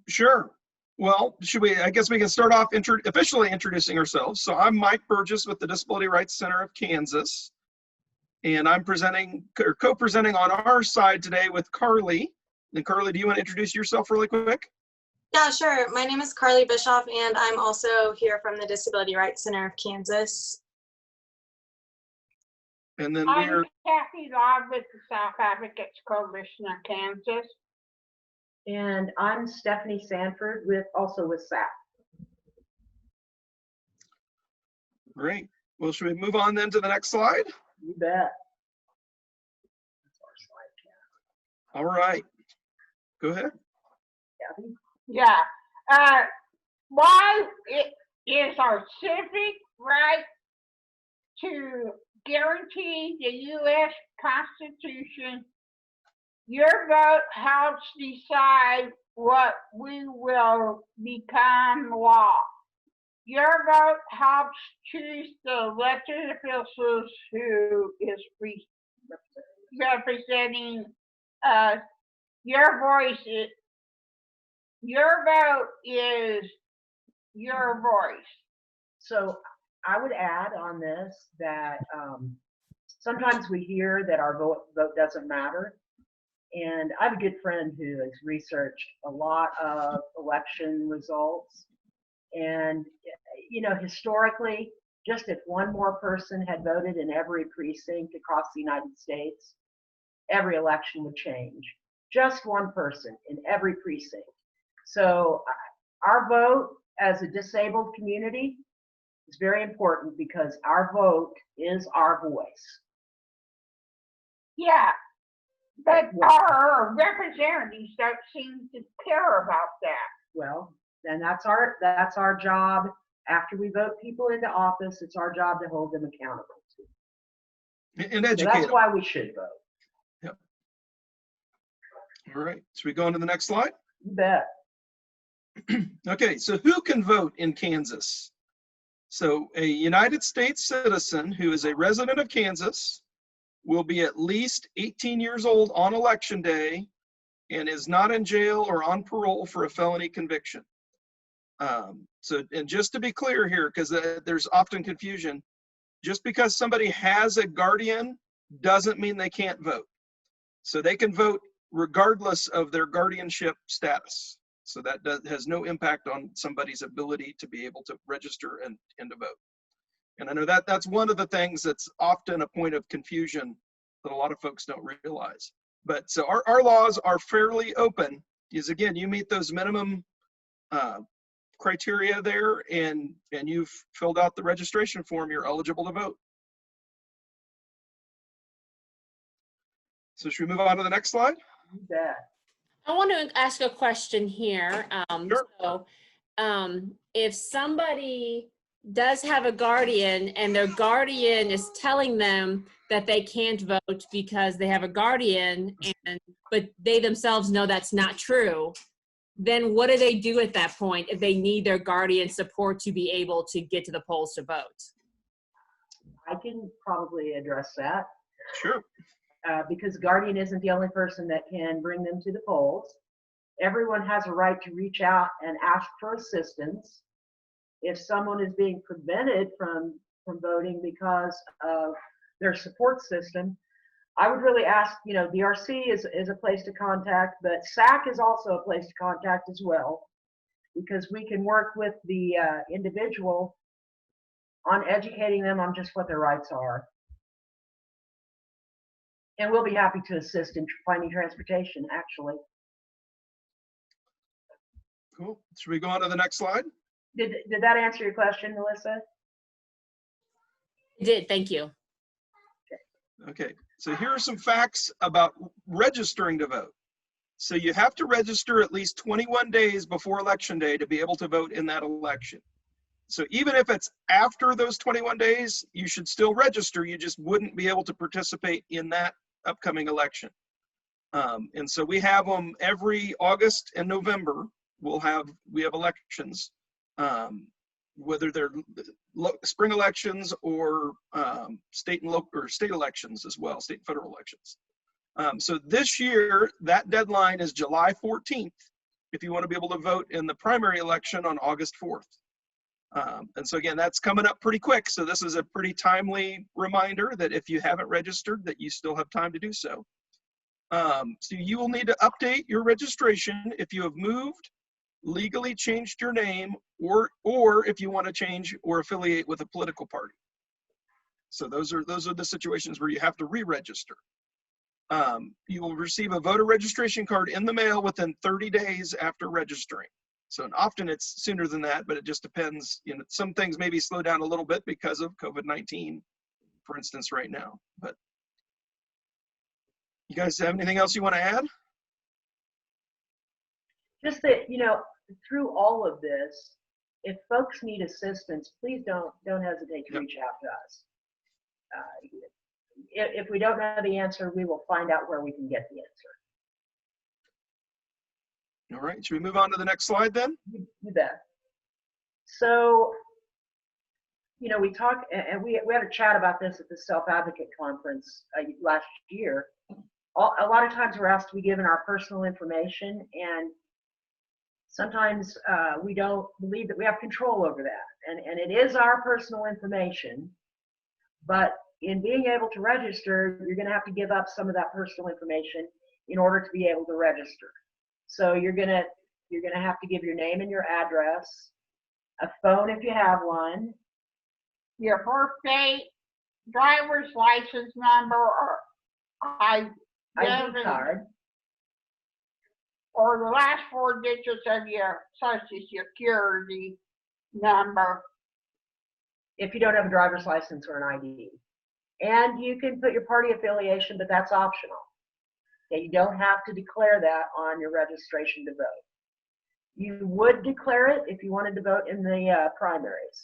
Sure. Well, I guess we can start off officially introducing ourselves. So I'm Mike Burgess with the Disability Rights Center of Kansas, and I'm presenting or co-presenting on our side today with Carly. And Carly, do you want to introduce yourself really quick? Yeah, sure. My name is Carly Bischoff, and I'm also here from the Disability Rights Center of Kansas. And then I'm Kathy Lobb with the Self-Advocacy Coalition of Kansas. And I'm Stephanie Sanford also with SAP. Great. Well, should we move on then to the next slide? You bet. That's our slide, Kathy. All right. Go ahead. Kathy? Yeah. Why it is our civic right to guarantee the U.S. Constitution. Your vote helps decide what we will become law. Your vote helps choose the elected officials who is representing us. Your vote is your voice. So I would add on this that sometimes we hear that our vote doesn't matter. And I have a good friend who has researched a lot of election results. And, you know, historically, just if one more person had voted in every precinct across the United States, every election would change. Just one person in every precinct. So our vote as a disabled community is very important because our vote is our voice. Yeah. But our representatives don't seem to care about that. Well, then that's our job. After we vote people into office, it's our job to hold them accountable. And educate So that's them. why we should vote. Yep. All right. Should we go on to the next slide? You bet. Okay. So who can vote in Kansas? So a United States citizen who is a resident of Kansas will be at least 18 years old on election day and is not in jail or on parole for a felony conviction. And just to be clear here, because there's often confusion, just because somebody has a guardian doesn't mean they can't vote. So they can vote regardless of their guardianship status. So that has no impact on somebody's ability to be able to register and to vote. And I know that's one of the things that's often a point of confusion that a lot of folks don't realize. But so our laws are fairly open, because again, you meet those minimum criteria there and you've filled out the registration form, you're eligible to vote. So should we move on to the next slide? You bet. I want to ask a question here. Sure. So if somebody does have a guardian and their guardian is telling them that they can't vote because they have a guardian, but they themselves know that's not true, then what do they do at that point if they need their guardian support to be able to get to the polls to vote? I can probably address that. Sure. Because guardian isn't the only person that can bring them to the polls. Everyone has a right to reach out and ask for assistance. If someone is being prevented from voting because of their support system, I would really ask, you know, DRC is a place to contact, but SAC is also a place to contact as well, because we can work with the individual on educating them on just what their rights are. And we'll be happy to assist in finding transportation, actually. Cool. Should we go on to the next slide? Did that answer your question, Melissa? It did, thank you. Okay, so here are some facts about registering to vote. So you have to register at least 21 days before election day to be able to vote in that election. So even if it's after those 21 days, you should still register. You just wouldn't be able to participate in that upcoming election. And so we have them every August and November. We have elections, whether they're spring elections or state and local or state elections as well, state and federal elections. So this year, that deadline is July 14th. if you want to be able to vote in the primary election on August 4th. And so again, that's coming up pretty quick. So this is a pretty timely reminder that if you haven't registered, that you still have time to do so. So you will need to update your registration if you have moved, legally changed your name, or if you want to change or affiliate with a political party. So those are the situations where you have to re-register. You will receive a voter registration card in the mail within 30 days after registering. So often it's sooner than that, but it just depends. You know, some things maybe slow down a little bit because of COVID-19, for instance, right now. But you guys have anything else you want to add? Just that, you know, through all of this, if folks need assistance, please don't hesitate to reach out to us. If we don't know the answer, we will find out where we can get the answer. All right, should we move on to the next slide then? You bet. So, you know, we talk, and we had a chat about this at the Self-Advocate Conference last year. A lot of times we're asked to be given our personal information, and sometimes we don't believe that we have control over that. And it is our personal information, but in being able to register, you're going to have to give up some of that personal information in order to be able to register. So you're going to have to give your name and your address, a phone if you have one, Your birth date, driver's license number, or ID card, or the last 4 digits of your social security number. if you don't have a driver's license or an ID. And you can put your party affiliation, but that's optional. Okay, you don't have to declare that on your registration to vote. You would declare it if you wanted to vote in the primaries.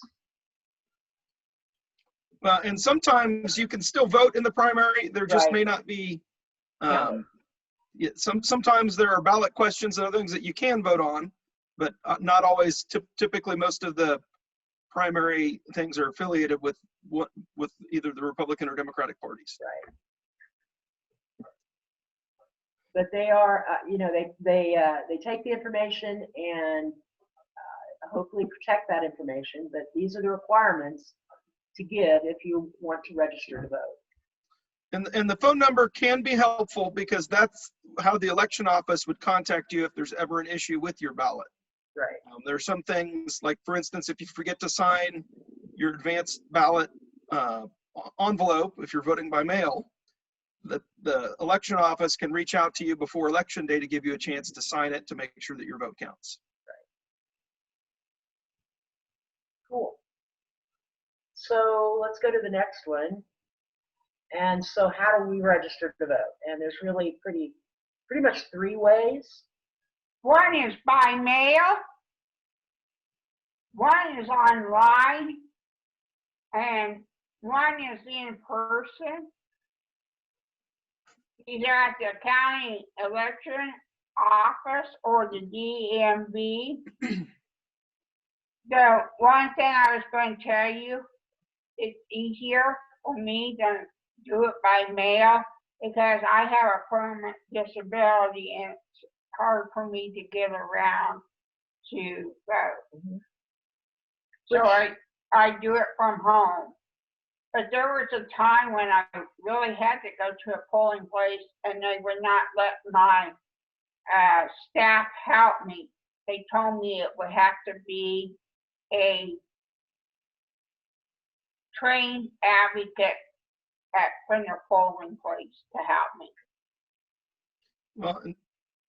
Well, and sometimes you can still vote in the primary. There just Right. may not be. Counted. Sometimes there are ballot questions and other things that you can vote on, but not always. Typically, most of the primary things are affiliated with either the Republican or Democratic parties. Right. But they are, you know, they take the information and hopefully protect that information. But these are the requirements to give if you want to register to vote. And the phone number can be helpful because that's how the election office would contact you if there's ever an issue with your ballot. Right. There are some things like, for instance, if you forget to sign your advanced ballot envelope, if you're voting by mail, the election office can reach out to you before election day to give you a chance to sign it to make sure that your vote counts. Cool. So let's go to the next one. And so how do we register to vote? And there's really pretty much 3 ways. One is by mail, one is online, and one is in person, either at the county election office or the DMV. The one thing I was going to tell you, it's easier for me to do it by mail because I have a permanent disability and it's hard for me to get around to vote. Mhm. So I do it from home. But there was a time when I really had to go to a polling place and they would not let my staff help me. They told me it would have to be a trained advocate from the polling place to help me. Well,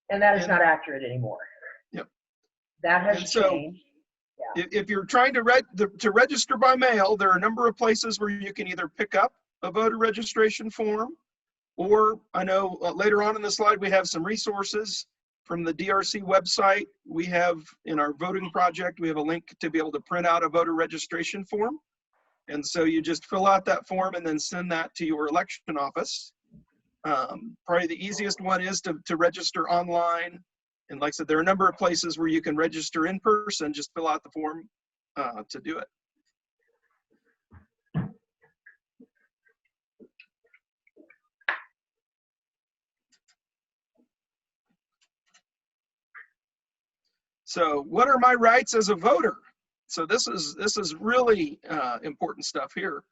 And that is not accurate anymore. Yep. That has And so, changed. if you're trying to register by mail, there are a number of places where you can either pick up a voter registration form, or I know later on in the slide we have some resources from the DRC website. We have in our voting project, we have a link to be able to print out a voter registration form. And so you just fill out that form and then send that to your election office. Probably the easiest one is to register online. And like I said, there are a number of places where you can register in person, just fill out the form to do it. So what are my rights as a voter? So this is really important stuff here.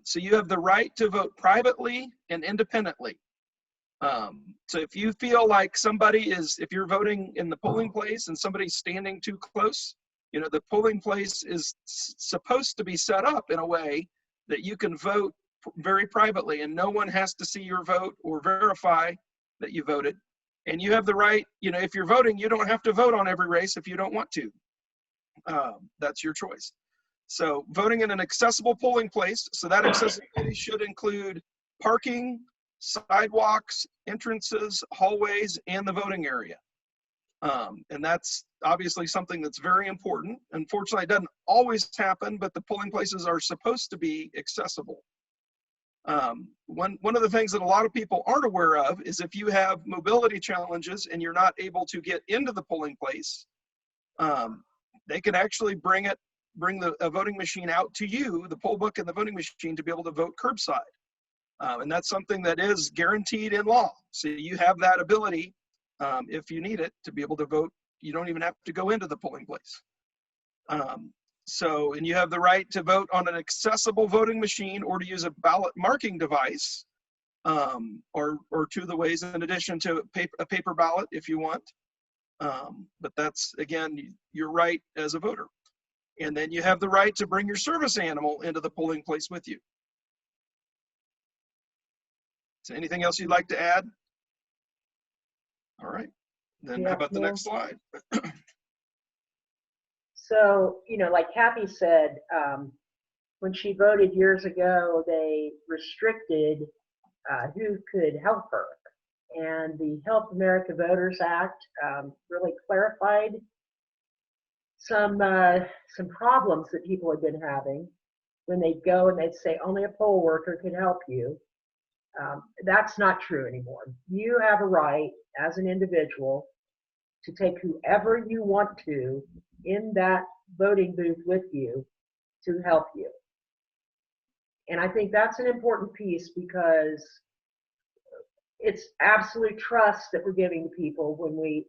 So you have the right to vote privately and independently. So if you feel like if you're voting in the polling place and somebody's standing too close, you know, the polling place is supposed to be set up in a way that you can vote very privately and no one has to see your vote or verify that you voted. And you have the right, you know, if you're voting, you don't have to vote on every race if you don't want to. That's your choice. So voting in an accessible polling place, so that accessibility should include parking, sidewalks, entrances, hallways, and the voting area. And that's obviously something that's very important. Unfortunately, it doesn't always happen, but the polling places are supposed to be accessible. One of the things that a lot of people aren't aware of is if you have mobility challenges and you're not able to get into the polling place, they can actually bring a voting machine out to you, the poll book and the voting machine, to be able to vote curbside. And that's something that is guaranteed in law. So you have that ability, if you need it, to be able to vote. You don't even have to go into the polling place. And you have the right to vote on an accessible voting machine or to use a ballot marking device, or two of the ways in addition to a paper ballot if you want. But that's, again, your right as a voter. And then you have the right to bring your service animal into the polling place with you. So anything else you'd like to add? All right, then how about the next slide? So, you know, like Kathy said, when she voted years ago, they restricted who could help her. And the Help America Voters Act really clarified some problems that people had been having when they'd go and they'd say only a poll worker could help you. That's not true anymore. You have a right as an individual to take whoever you want to in that voting booth with you to help you. And I think that's an important piece because it's absolute trust that we're giving to people when we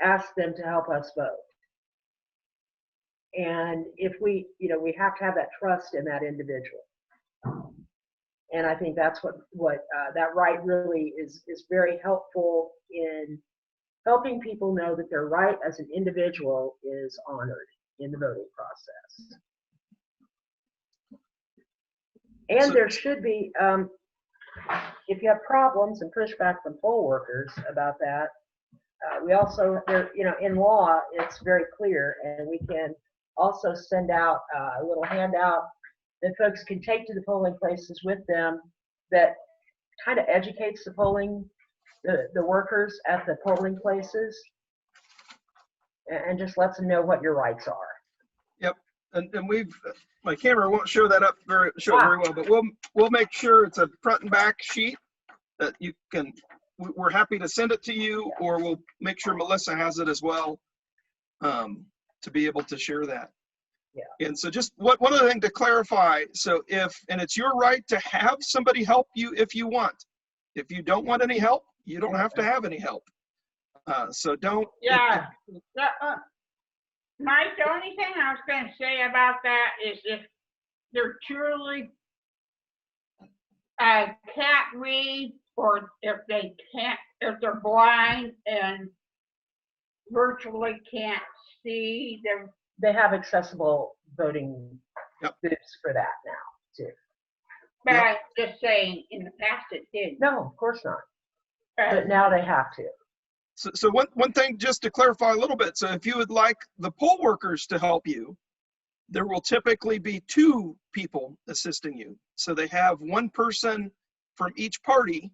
ask them to help us vote. And if we have to have that trust in that individual. And I think that's what that right really is very helpful in helping people know that their right as an individual is honored in the voting process. And there should be, if you have problems and pushback from poll workers about that, we also, in law, it's very clear, and we can also send out a little handout that folks can take to the polling places with them that kind of educates the workers at the polling places and just lets them know what your rights are. Yep, and my camera won't show that up very well, but we'll make sure it's a front and back sheet that you can. We're happy to send it to you, or we'll make sure Melissa has it as well, to be able to share that. Yeah. And so just one other thing to clarify. So and it's your right to have somebody help you if you want. If you don't want any help, you don't have to have any help. So don't. Yeah. Mike, the only thing I was going to say about that is if they're truly can't read, or if they're blind and virtually can't see, they have accessible voting booths for that now too. But I'm just saying, in the past it did. No, of course not. But now they have to. So one thing, just to clarify a little bit, so if you would like the poll workers to help you, there will typically be 2 people assisting you. So they have one person from each party.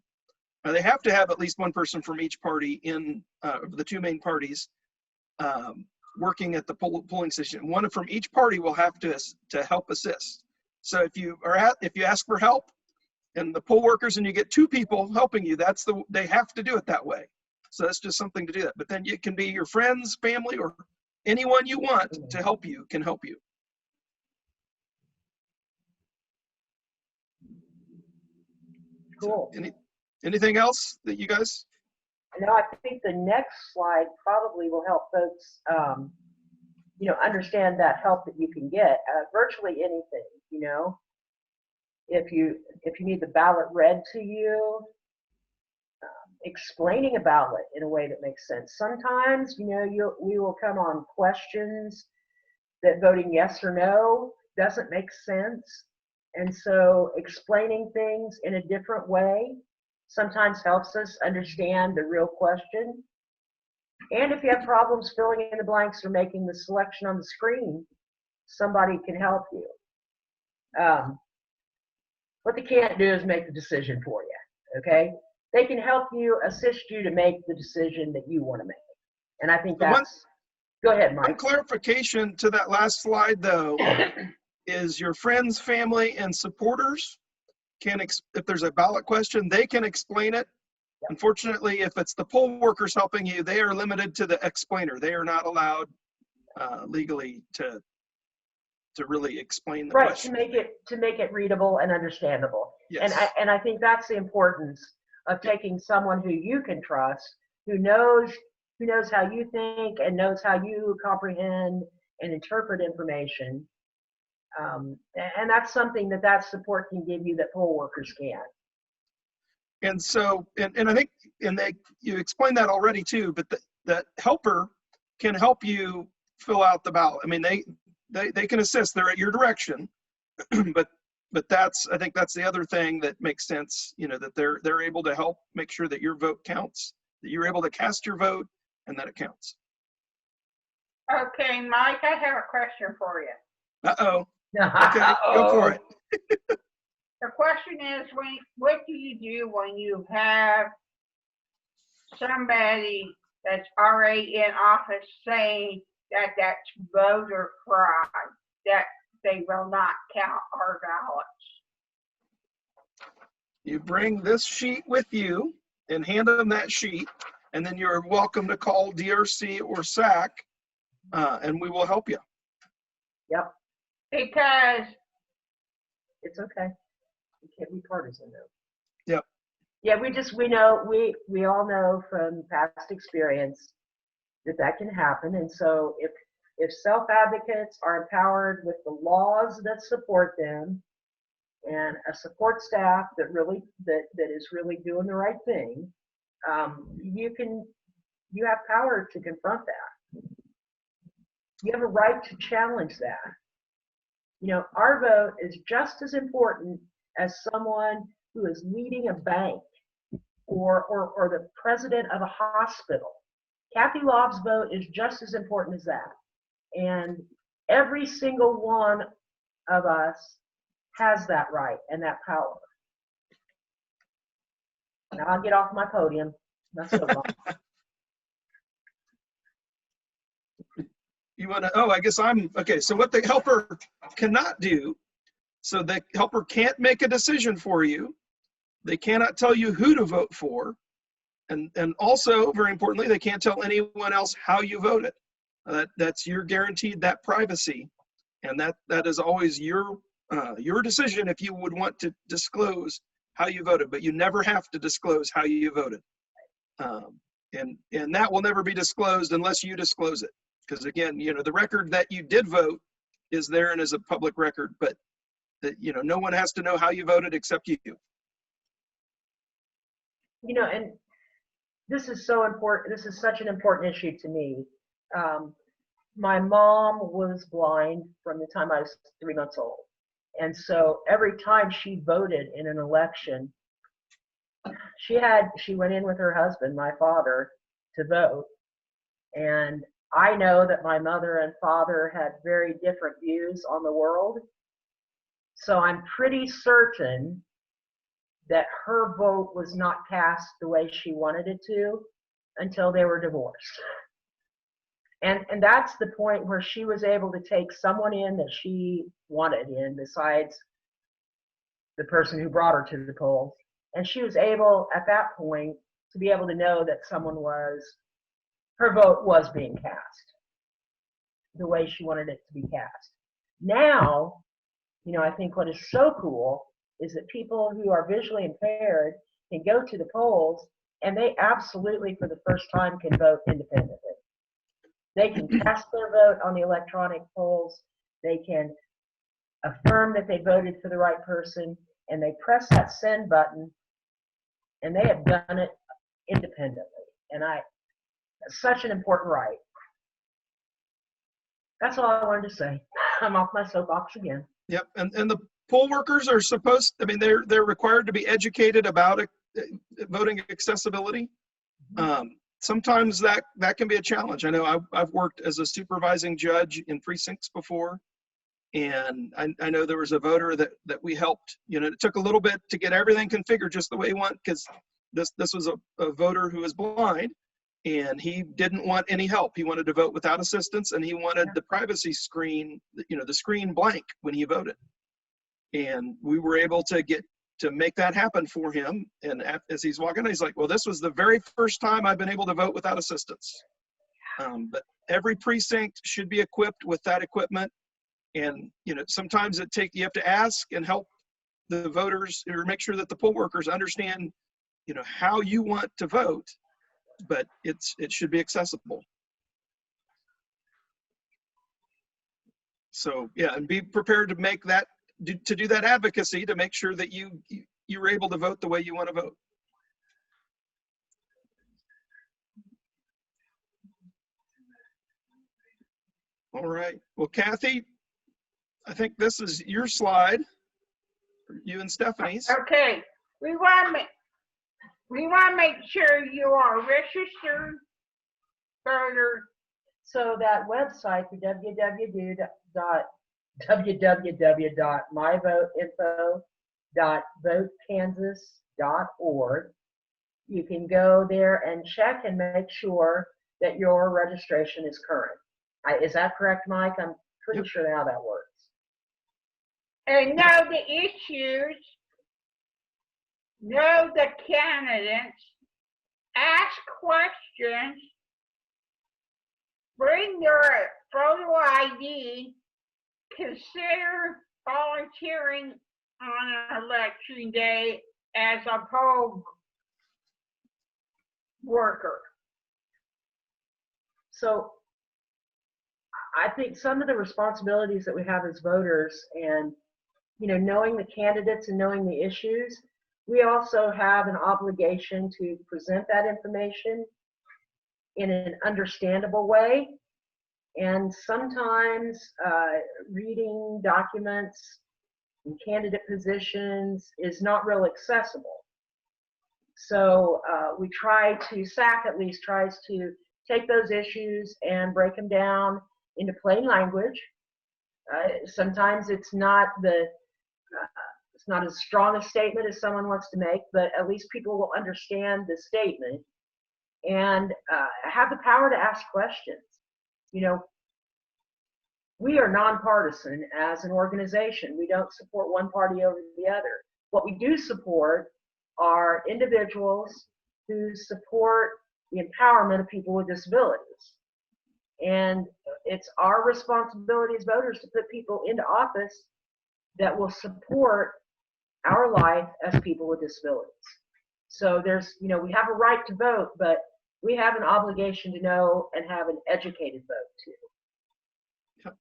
They have to have at least one person from each party in the 2 main parties working at the polling station. One from each party will have to help assist. So if you ask for help and the poll workers and you get 2 people helping you, they have to do it that way. So that's just something to do that. But then it can be your friends, family, or anyone you want to help you can help you. Cool. So anything else that you guys? Now, I think the next slide probably will help folks, understand that help that you can get. Virtually anything, if you need the ballot read to you, explaining a ballot in a way that makes sense. Sometimes, we will come on questions that voting yes or no doesn't make sense. And so explaining things in a different way sometimes helps us understand the real question. And if you have problems filling in the blanks or making the selection on the screen, somebody can help you. What they can't do is make the decision for you, okay? They can help you, assist you to make the decision that you want to make. And I think that's, go ahead, Mike. One clarification to that last slide, though, is your friends, family, and supporters can, if there's a ballot question, they can explain it. Yep. Unfortunately, if it's the poll workers helping you, they are limited to the explainer. They are not allowed legally to really explain the question. To make it readable and understandable. Yes. And I think that's the importance of taking someone who you can trust, who knows how you think and knows how you comprehend and interpret information. And that's something that support can give you that poll workers can't. And so, and I think, you explained that already too, but that helper can help you fill out the ballot. I mean, they can assist. They're at your direction, but I think that's the other thing that makes sense. That they're able to help make sure that your vote counts, that you're able to cast your vote, and that it counts. Okay, Mike, I have a question for you. Uh-oh. Okay, go for it. The question is, what do you do when you have somebody that's already in office saying that that's voter fraud, that they will not count our ballots? You bring this sheet with you and hand them that sheet, and then you're welcome to call DRC or SAC, and we will help you. Yep. Because it's okay. You can't be partisan though. Yep. Yeah, we all know from past experience that can happen. And so if self-advocates are empowered with the laws that support them and a support staff that is really doing the right thing, you have power to confront that. You have a right to challenge that. Our vote is just as important as someone who is leading a bank or the president of a hospital. Kathy Lobb's vote is just as important as that. And every single one of us has that right and that power. Now I'll get off my podium. That's so long. You want to, I guess okay. So what the helper cannot do, so the helper can't make a decision for you. They cannot tell you who to vote for. And also, very importantly, they can't tell anyone else how you voted. You're guaranteed that privacy. And that is always your decision if you would want to disclose how you voted, but you never have to disclose how you voted. And that will never be disclosed unless you disclose it. Because again, the record that you did vote is there and is a public record, but no one has to know how you voted except you. And this is so important. This is such an important issue to me. My mom was blind from the time I was 3 months old. And so every time she voted in an election, she went in with her husband, my father, to vote. And I know that my mother and father had very different views on the world. So I'm pretty certain that her vote was not cast the way she wanted it to until they were divorced. And that's the point where she was able to take someone in that she wanted in besides the person who brought her to the polls. And she was able at that point to be able to know that her vote was being cast the way she wanted it to be cast. Now, I think what is so cool is that people who are visually impaired can go to the polls And they absolutely, for the first time, can vote independently. They can cast their vote on the electronic polls. They can affirm that they voted for the right person, and they press that send button, and they have done it independently. And such an important right. That's all I wanted to say. I'm off my soapbox again. Yep, and the poll workers are supposed, I mean, they're required to be educated about voting accessibility. Sometimes that can be a challenge. I know I've worked as a supervising judge in precincts before, and I know there was a voter that we helped. You know, it took a little bit to get everything configured just the way he wanted, because this was a voter who was blind, and he didn't want any help. He wanted to vote without assistance, and he wanted the privacy screen, you know, the screen blank when he voted. And we were able to make that happen for him. And as he's walking, he's like, well, this was the very first time I've been able to vote without assistance. But every precinct should be equipped with that equipment. And, you know, sometimes you have to ask and help the voters, or make sure that the poll workers understand, you know, how you want to vote, but it should be accessible. So yeah, and be prepared to make that, to do that advocacy, to make sure that you're able to vote the way you want to vote. All right. Well, Kathy, I think this is your slide, you and Stephanie's. Okay, we want to make sure you are registered voter. So that website, the www.myvoteinfo.votekansas.org, you can go there and check and make sure that your registration is current. Is that correct, Mike? I'm pretty sure how that works. And know the issues, know the candidates, ask questions, bring your photo ID, consider volunteering on election day as a poll worker. So I think some of the responsibilities that we have as voters, and you know, knowing the candidates and knowing the issues, we also have an obligation to present that information in an understandable way. And sometimes reading documents and candidate positions is not real accessible. So we try to, SAC at least tries to take those issues and break them down into plain language. Sometimes it's not as strong a statement as someone wants to make, but at least people will understand the statement and have the power to ask questions. You know, we are nonpartisan as an organization. We don't support one party over the other. What we do support are individuals who support the empowerment of people with disabilities. And it's our responsibility as voters to put people into office that will support our life as people with disabilities. So there's, you know, we have a right to vote, but we have an obligation to know and have an educated vote too. Yep.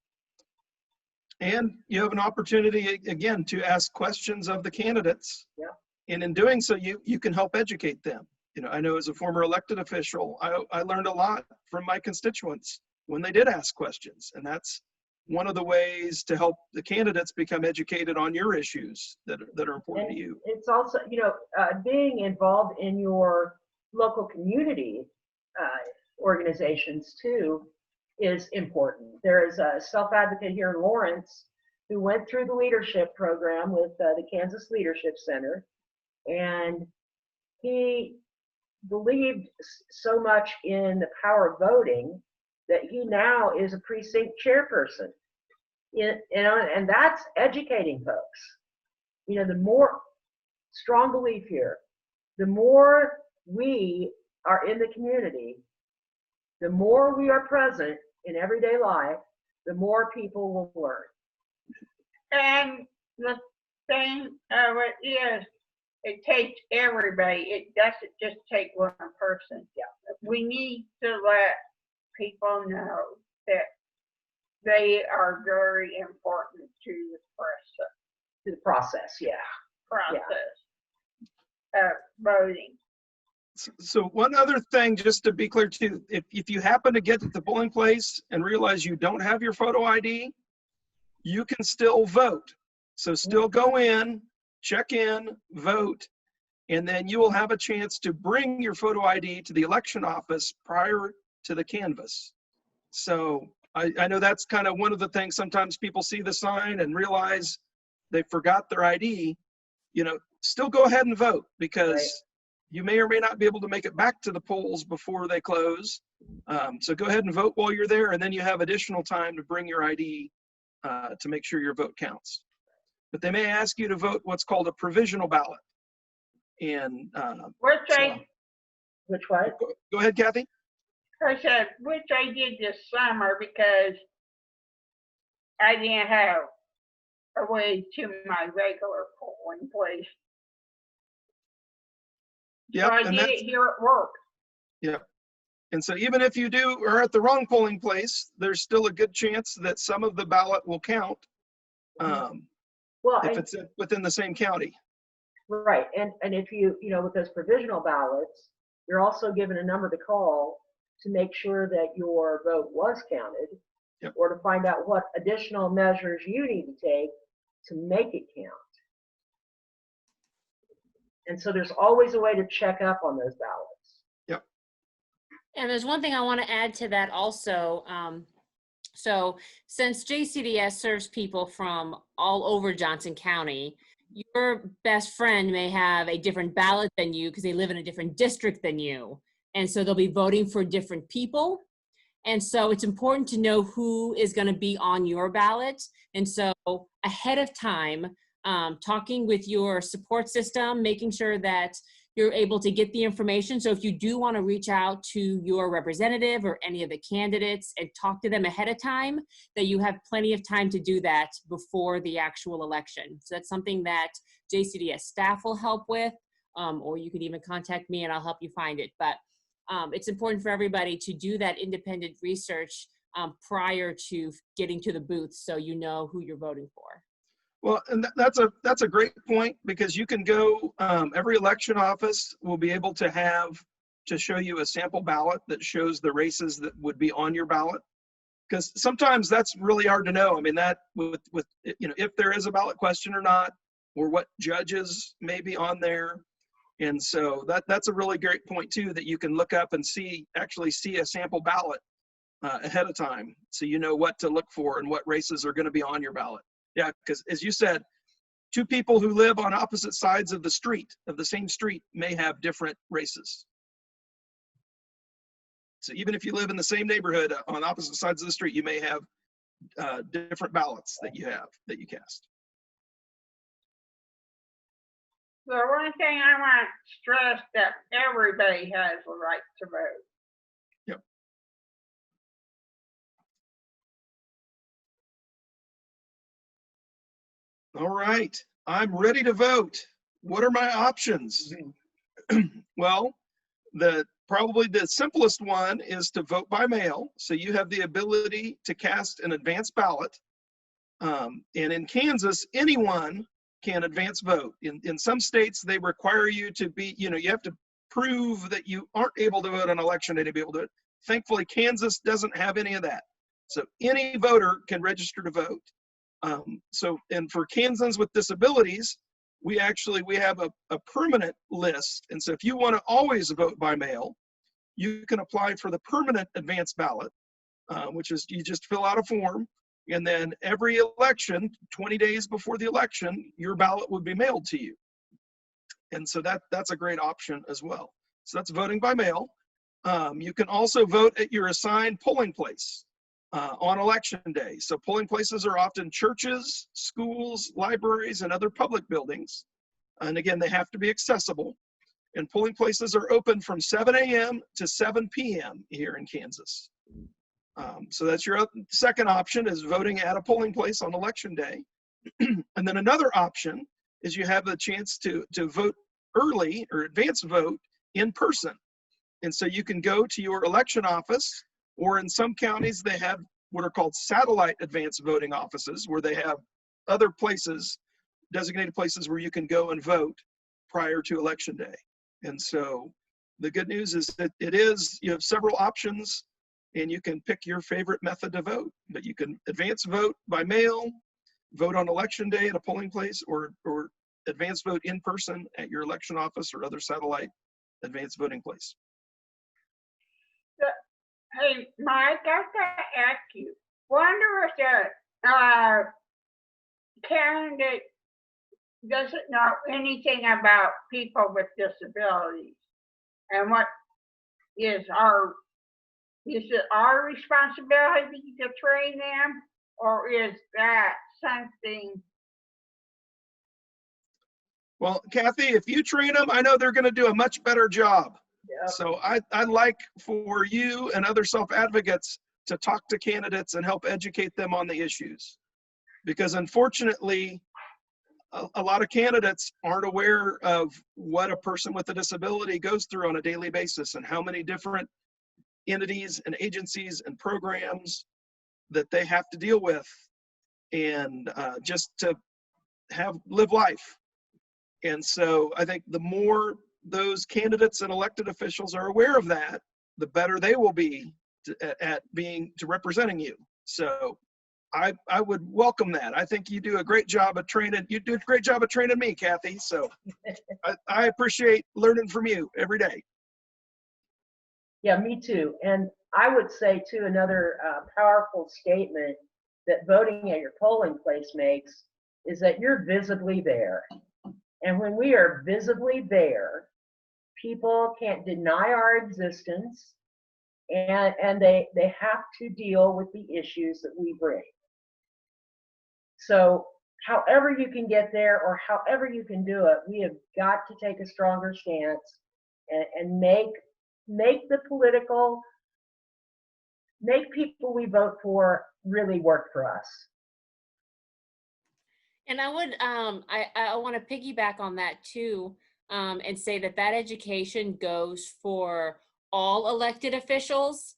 And you have an opportunity, again, to ask questions of the candidates. Yep. And in doing so, you can help educate them. You know, I know as a former elected official, I learned a lot from my constituents when they did ask questions. And that's one of the ways to help the candidates become educated on your issues that are important to you. It's also, you know, being involved in your local community organizations too is important. There is a self-advocate here in Lawrence who went through the leadership program with the Kansas Leadership Center, and he believed so much in the power of voting that he now is a precinct chairperson. You know, and that's educating folks. You know, the more, strong belief here, the more we are in the community, the more we are present in everyday life, the more people will learn. And the thing of it is, it takes everybody. It doesn't just take one person. Yeah. We need to let people know that they are very important to The process, yeah. process of voting. So one other thing, just to be clear too, if you happen to get to the polling place and realize you don't have your photo ID, you can still vote. So still go in, check in, vote, and then you will have a chance to bring your photo ID to the election office prior to the canvass. So I know that's kind of one of the things, sometimes people see the sign and realize they forgot their ID. You know, still go ahead and vote, because Right. you may or may not be able to make it back to the polls before they close. So go ahead and vote while you're there, and then you have additional time to bring your ID to make sure your vote counts. But they may ask you to vote what's called a provisional ballot. And Which Which one? go ahead, Kathy. I said, which I did this summer because I didn't have a way to my regular polling place. Yeah, So I and did that's, it here at work. and so even if you are at the wrong polling place, there's still a good chance that some of the ballot will count Well, if and, it's within the same county. right, and if you know, with those provisional ballots, you're also given a number to call to make sure that your vote was counted, Yep. or to find out what additional measures you need to take to make it count. And so there's always a way to check up on those ballots. And there's one thing I want to add to that also. So since JCDS serves people from all over Johnson County, your best friend may have a different ballot than you because they live in a different district than you. And so they'll be voting for different people. And so it's important to know who is going to be on your ballot. And so ahead of time, talking with your support system, making sure that you're able to get the information. So if you do want to reach out to your representative or any of the candidates and talk to them ahead of time, that you have plenty of time to do that before the actual election. So that's something that JCDS staff will help with, or you can even contact me and I'll help you find it. But it's important for everybody to do that independent research prior to getting to the booth, so you know who you're voting for. Well, and that's a great point, because you can go, every election office will be able to show you a sample ballot that shows the races that would be on your ballot. Because sometimes that's really hard to know. I mean, that with you know, if there is a ballot question or not, or what judges may be on there. And so that's a really great point too, that you can look up and actually see a sample ballot ahead of time, so you know what to look for and what races are going to be on your ballot. Yeah, because as you said, two people who live on opposite sides of the same street, may have different races. So even if you live in the same neighborhood on opposite sides of the street, you may have different ballots that you cast. The one thing I want to stress, that everybody has the right to vote. Yep. All right, I'm ready to vote. What are my options? Well, probably the simplest one is to vote by mail. So you have the ability to cast an advance ballot. And in Kansas, anyone can advance vote. In some states, they require you to be, you have to prove that you aren't able to vote on election day to be able to do it. Thankfully, Kansas doesn't have any of that. So any voter can register to vote. And for Kansans with disabilities, we have a permanent list. And so if you want to always vote by mail, you can apply for the permanent advance ballot, which is you just fill out a form. And then every election, 20 days before the election, your ballot would be mailed to you. And so that's a great option as well. So that's voting by mail. You can also vote at your assigned polling place on election day. So polling places are often churches, schools, libraries, and other public buildings. And again, they have to be accessible. And polling places are open from 7 a.m. to 7 p.m. here in Kansas. So that's your second option, is voting at a polling place on election day. And then another option is you have the chance to vote early or advance vote in person. And so you can go to your election office, or in some counties, they have what are called satellite advance voting offices, where they have other places, designated places where you can go and vote prior to election day. And so the good news is that you have several options, and you can pick your favorite method to vote. But you can advance vote by mail, vote on election day at a polling place, or advance vote in person at your election office or other satellite advance voting place. Hey, Mike, I have to ask you, wonder if the candidate doesn't know anything about people with disabilities, and what is it our responsibility to train them, or is that something? Well, Kathy, if you train them, I know they're going to do a much better job. Yep. So I'd like for you and other self-advocates to talk to candidates and help educate them on the issues. Because unfortunately, a lot of candidates aren't aware of what a person with a disability goes through on a daily basis, and how many different entities and agencies and programs that they have to deal with, and just to live life. And so I think the more those candidates and elected officials are aware of that, the better they will be at representing you. So I would welcome that. I think you do a great job of training. You do a great job of training me, Kathy. So I appreciate learning from you every day. Yeah, me too. And I would say too, another powerful statement that voting at your polling place makes is that you're visibly there. And when we are visibly there, people can't deny our existence, and they have to deal with the issues that we bring. So however you can get there, or however you can do it, we have got to take a stronger stance and make people we vote for really work for us. And I would, I want to piggyback on that too, and say that education goes for all elected officials,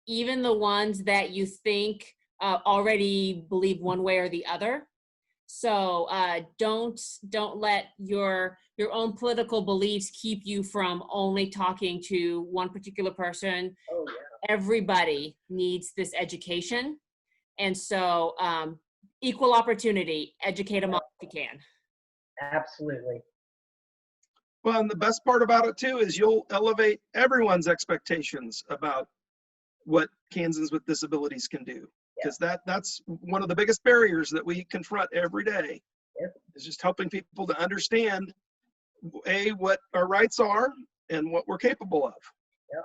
even the ones that you think already believe one way or the other. So don't let your own political beliefs keep you from only talking to one particular person. Oh, yeah. Everybody needs this education, and so equal opportunity, educate them all if you can. Absolutely. Well, and the best part about it too is you'll elevate everyone's expectations about what Kansans with disabilities can do. Because that's one of the biggest barriers that we confront every day. Yep. Is just helping people to understand, what our rights are and what we're capable of. Yep.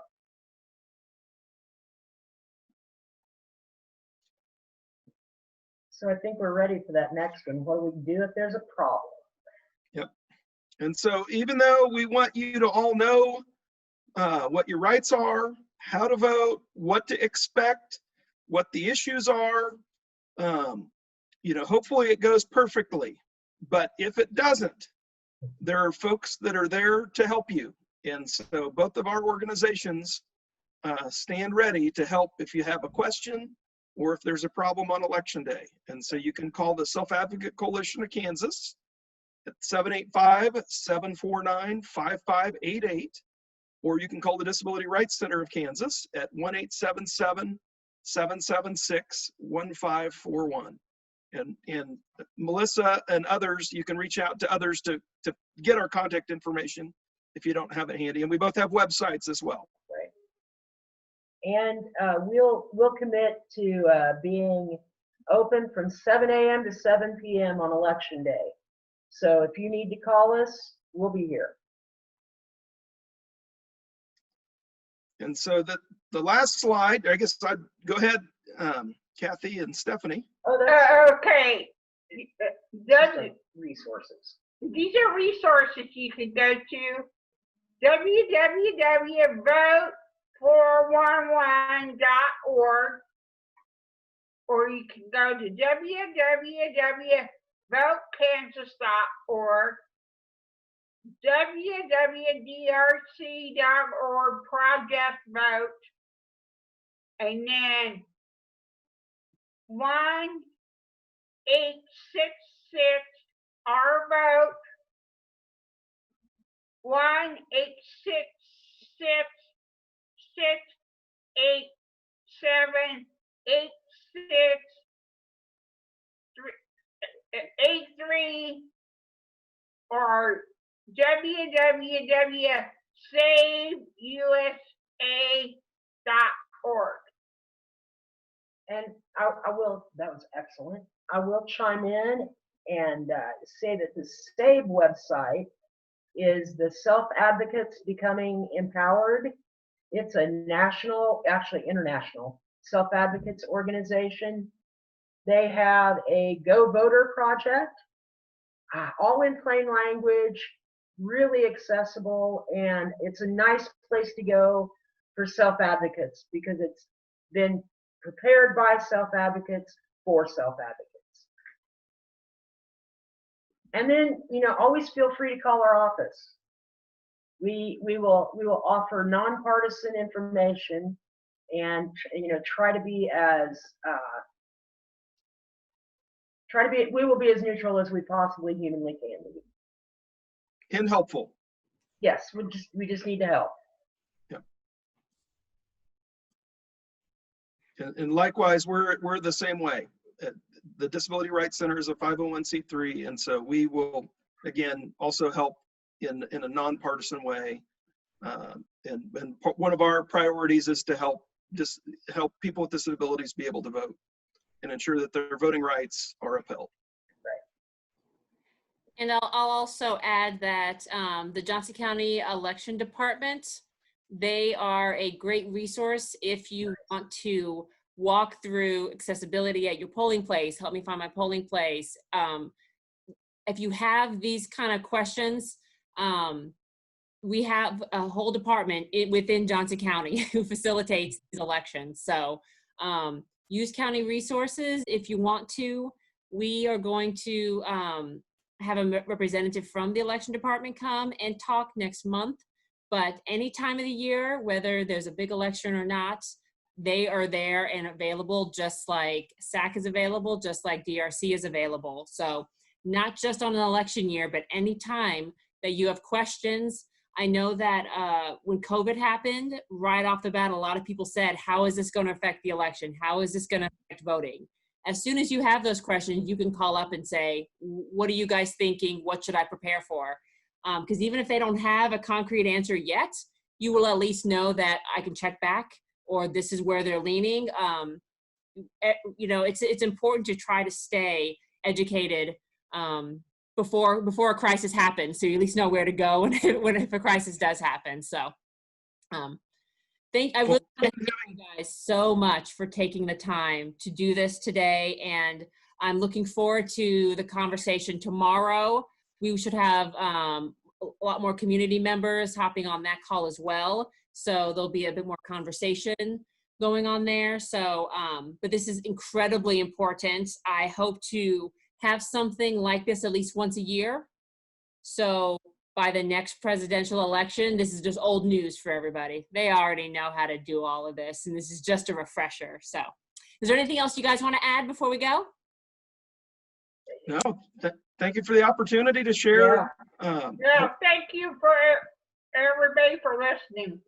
So I think we're ready for that next one. What do we do if there's a problem? Yep. And so even though we want you to all know what your rights are, how to vote, what to expect, what the issues are, hopefully it goes perfectly. But if it doesn't, there are folks that are there to help you. And so both of our organizations stand ready to help if you have a question or if there's a problem on election day. And so you can call the Self-Advocacy Coalition of Kansas at 785-749-5588, or you can call the Disability Rights Center of Kansas at 1-877-776-1541. And Melissa and others, you can reach out to others to get our contact information if you don't have it handy. And we both have websites as well. Right. And we'll commit to being open from 7 a.m. to 7 p.m. on election day. So if you need to call us, we'll be here. And so the last slide, I guess I'd go ahead, Kathy and Stephanie. Oh, that's Okay. resources. These are resources you can go to. www.vote411.org, or you can go to www.votekansas.org, www.drc.org/vote, and then 1-866 our vote, 1-866-687-8683, or www.saveusa.org. And I will, that was excellent. I will chime in and say that the SAVE website is the Self-Advocates Becoming Empowered. It's a national, actually international, self-advocates organization. They have a Go Voter project, all in plain language, really accessible, and it's a nice place to go for self-advocates because it's been prepared by self-advocates for self-advocates. And then, always feel free to call our office. We will offer nonpartisan information and, try to be as, we will be as neutral as we possibly humanly can be. And helpful. Yes, we just need to help. And likewise, we're the same way. The Disability Rights Center is a 501c3, and so we will, again, also help in a nonpartisan way. And one of our priorities is to help people with disabilities be able to vote and ensure that their voting rights are upheld. And I'll also add that the Johnson County Election Department, they are a great resource if you want to walk through accessibility at your polling place, help me find my polling place. If you have these kind of questions, we have a whole department within Johnson County who facilitates these elections. So use county resources if you want to. We are going to have a representative from the election department come and talk next month. But any time of the year, whether there's a big election or not, they are there and available, just like SAC is available, just like DRC is available. So not just on an election year, but any time that you have questions. I know that when COVID happened, right off the bat, a lot of people said, how is this going to affect the election? How is this going to affect voting? As soon as you have those questions, you can call up and say, what are you guys thinking? What should I prepare for? Because even if they don't have a concrete answer yet, you will at least know that I can check back, or this is where they're leaning. It's important to try to stay educated before a crisis happens, so you at least know where to go if a crisis does happen. So I really want to thank you guys so much for taking the time to do this today, and I'm looking forward to the conversation tomorrow. We should have a lot more community members hopping on that call as well. So there'll be a bit more conversation going on there. So, but this is incredibly important. I hope to have something like this at least once a year. So by the next presidential election, this is just old news for everybody. They already know how to do all of this, and this is just a refresher. So is there anything else you guys want to add before we go? No, thank you for the opportunity to share. Thank you for everybody for listening.